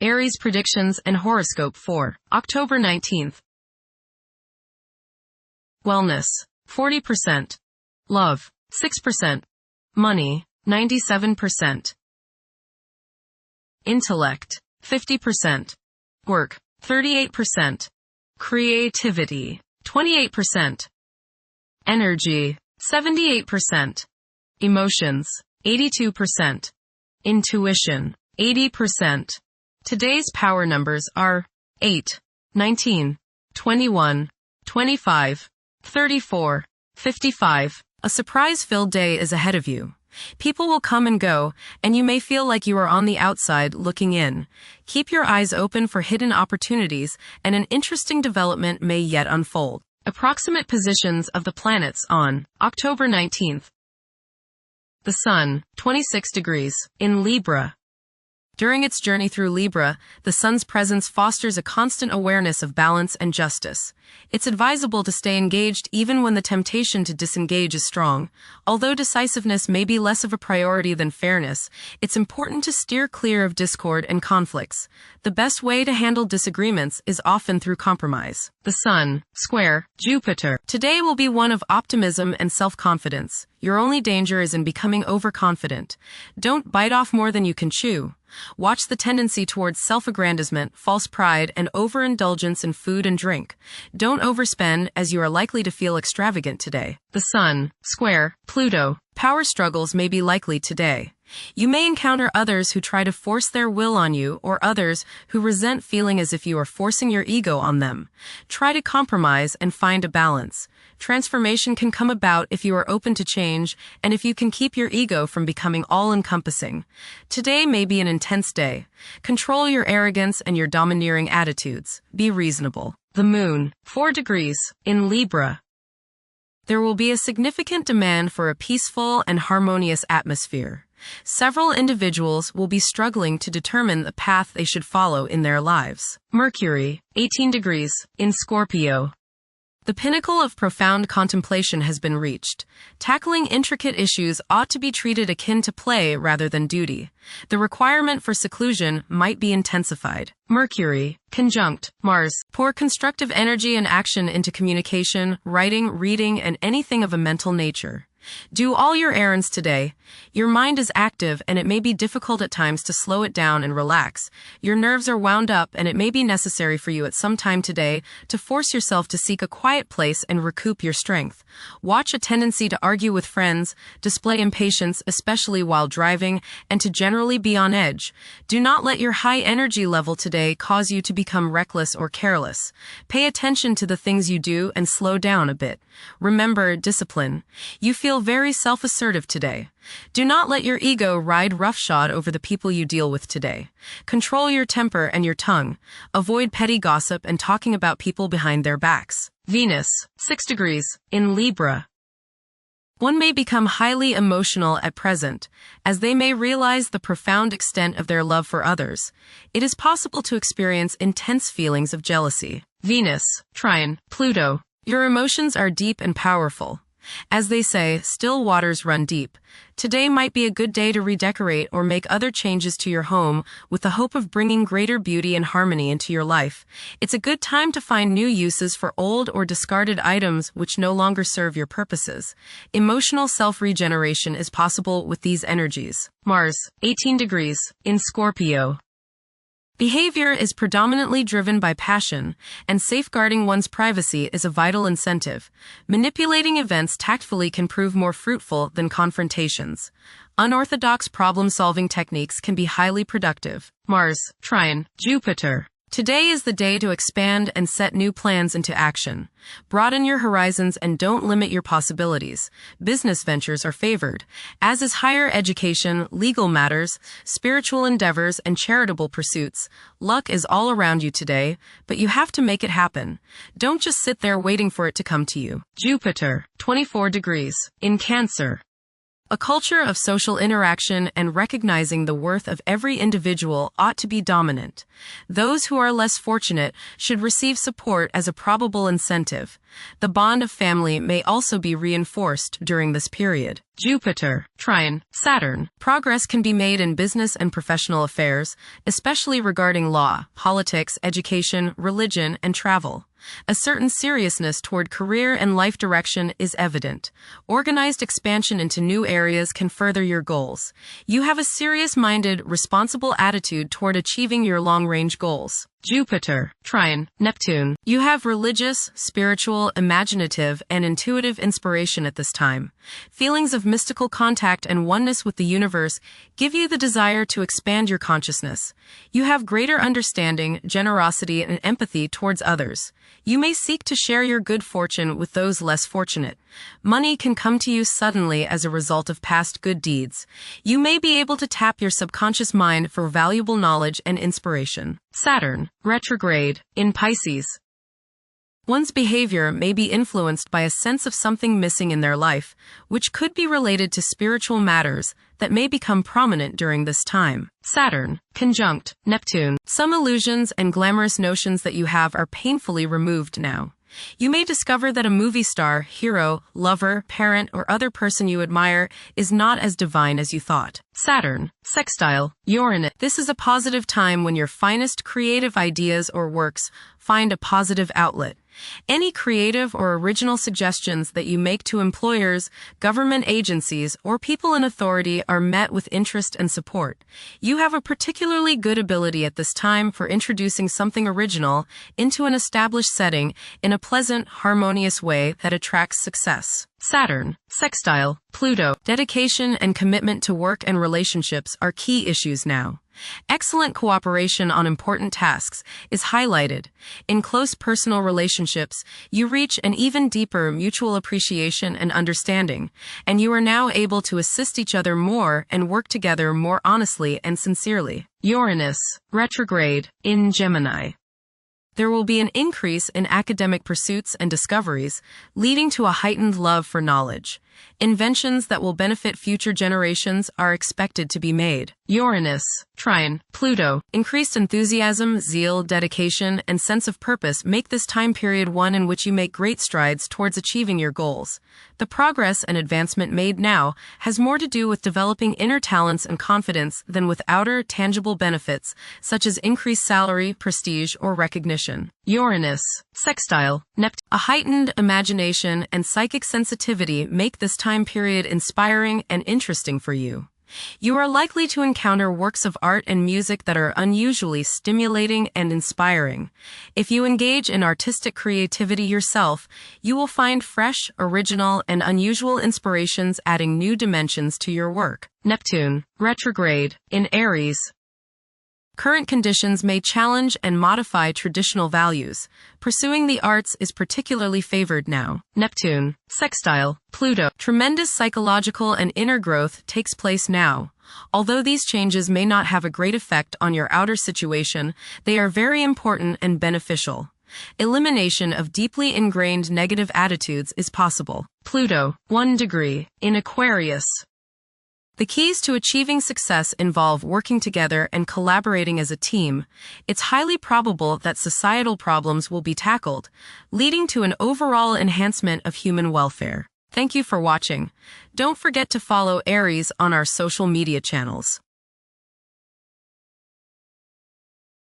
Aries predictions and horoscope for October 19th. Wellness, 40%. Love, 6%. Money, 97%. Intellect, 50%. Work, 38%. Creativity, 28%. Energy, 78%. Emotions, 82%. Intuition, 80%. Today's power numbers are 8, 19, 21, 25, 34, 55. A surprise-filled day is ahead of you. People will come and go, and you may feel like you are on the outside looking in. Keep your eyes open for hidden opportunities, and an interesting development may yet unfold. Approximate positions of the planets on October 19th. The Sun, 26 degrees, in Libra. During its journey through Libra, the Sun's presence fosters a constant awareness of balance and justice. It's advisable to stay engaged even when the temptation to disengage is strong. Although decisiveness may be less of a priority than fairness, it's important to steer clear of discord and conflicts. The best way to handle disagreements is often through compromise. The Sun, square, Jupiter. Today will be one of optimism and self-confidence. Your only danger is in becoming overconfident. Don't bite off more than you can chew. Watch the tendency towards self-aggrandizement, false pride, and overindulgence in food and drink. Don't overspend, as you are likely to feel extravagant today. The Sun, square, Pluto. Power struggles may be likely today. You may encounter others who try to force their will on you, or others who resent feeling as if you are forcing your ego on them. Try to compromise and find a balance. Transformation can come about if you are open to change, and if you can keep your ego from becoming all-encompassing. Today may be an intense day. Control your arrogance and your domineering attitudes. Be reasonable. The Moon, 4 degrees, in Libra. There will be a significant demand for a peaceful and harmonious atmosphere. Several individuals will be struggling to determine the path they should follow in their lives. Mercury, 18 degrees, in Scorpio. The pinnacle of profound contemplation has been reached. Tackling intricate issues ought to be treated akin to play rather than duty. The requirement for seclusion might be intensified. Mercury, conjunct Mars. Pour constructive energy and action into communication, writing, reading, and anything of a mental nature. Do all your errands today. Your mind is active, and it may be difficult at times to slow it down and relax. Your nerves are wound up, and it may be necessary for you at some time today to force yourself to seek a quiet place and recoup your strength. Watch a tendency to argue with friends, display impatience, especially while driving, and to generally be on edge. Do not let your high energy level today cause you to become reckless or careless. Pay attention to the things you do and slow down a bit. Remember discipline. You feel very self-assertive today. Do not let your ego ride roughshod over the people you deal with today. Control your temper and your tongue. Avoid petty gossip and talking about people behind their backs. Venus, 6 degrees, in Libra. One may become highly emotional at present, as they may realize the profound extent of their love for others. It is possible to experience intense feelings of jealousy. Venus, trine, Pluto. Your emotions are deep and powerful. As they say, still waters run deep. Today might be a good day to redecorate or make other changes to your home with the hope of bringing greater beauty and harmony into your life. It's a good time to find new uses for old or discarded items which no longer serve your purposes. Emotional self-regeneration is possible with these energies. Mars, 18 degrees, in Scorpio. Behavior is predominantly driven by passion, and safeguarding one's privacy is a vital incentive. Manipulating events tactfully can prove more fruitful than confrontations. Unorthodox problem-solving techniques can be highly productive. Mars, trine, Jupiter. Today is the day to expand and set new plans into action. Broaden your horizons and don't limit your possibilities. Business ventures are favored, as is higher education, legal matters, spiritual endeavors, and charitable pursuits. Luck is all around you today, but you have to make it happen. Don't just sit there waiting for it to come to you. Jupiter, 24 degrees, in Cancer. A culture of social interaction and recognizing the worth of every individual ought to be dominant. Those who are less fortunate should receive support as a probable incentive. The bond of family may also be reinforced during this period. Jupiter, trine, Saturn. Progress can be made in business and professional affairs, especially regarding law, politics, education, religion, and travel. A certain seriousness toward career and life direction is evident. Organized expansion into new areas can further your goals. You have a serious-minded, responsible attitude toward achieving your long-range goals. Jupiter, trine, Neptune. You have religious, spiritual, imaginative, and intuitive inspiration at this time. Feelings of mystical contact and oneness with the universe give you the desire to expand your consciousness. You have greater understanding, generosity, and empathy towards others. You may seek to share your good fortune with those less fortunate. Money can come to you suddenly as a result of past good deeds. You may be able to tap your subconscious mind for valuable knowledge and inspiration. Saturn, retrograde, in Pisces. One's behavior may be influenced by a sense of something missing in their life, which could be related to spiritual matters that may become prominent during this time. Saturn, conjunct, Neptune. Some illusions and glamorous notions that you have are painfully removed now. You may discover that a movie star, hero, lover, parent, or other person you admire is not as divine as you thought. Saturn, sextile, Uranus. This is a positive time when your finest creative ideas or works find a positive outlet. Any creative or original suggestions that you make to employers, government agencies, or people in authority are met with interest and support. You have a particularly good ability at this time for introducing something original into an established setting in a pleasant, harmonious way that attracts success. Saturn, sextile, Pluto. Dedication and commitment to work and relationships are key issues now. Excellent cooperation on important tasks is highlighted. In close personal relationships, you reach an even deeper mutual appreciation and understanding, and you are now able to assist each other more and work together more honestly and sincerely. Uranus, retrograde, in Gemini. There will be an increase in academic pursuits and discoveries, leading to a heightened love for knowledge. Inventions that will benefit future generations are expected to be made. Uranus, trine, Pluto. Increased enthusiasm, zeal, dedication, and sense of purpose make this time period one in which you make great strides towards achieving your goals. The progress and advancement made now has more to do with developing inner talents and confidence than with outer, tangible benefits, such as increased salary, prestige, or recognition. Uranus, sextile, Neptune. A heightened imagination and psychic sensitivity make this time period inspiring and interesting for you. You are likely to encounter works of art and music that are unusually stimulating and inspiring. If you engage in artistic creativity yourself, you will find fresh, original, and unusual inspirations adding new dimensions to your work. Neptune, retrograde, in Aries. Current conditions may challenge and modify traditional values. Pursuing the arts is particularly favored now. Neptune, sextile, Pluto. Tremendous psychological and inner growth takes place now. Although these changes may not have a great effect on your outer situation, they are very important and beneficial. Elimination of deeply ingrained negative attitudes is possible. Pluto, 1 degree, in Aquarius. The keys to achieving success involve working together and collaborating as a team. It's highly probable that societal problems will be tackled, leading to an overall enhancement of human welfare. Thank you for watching. Don't forget to follow Aries on our social media channels.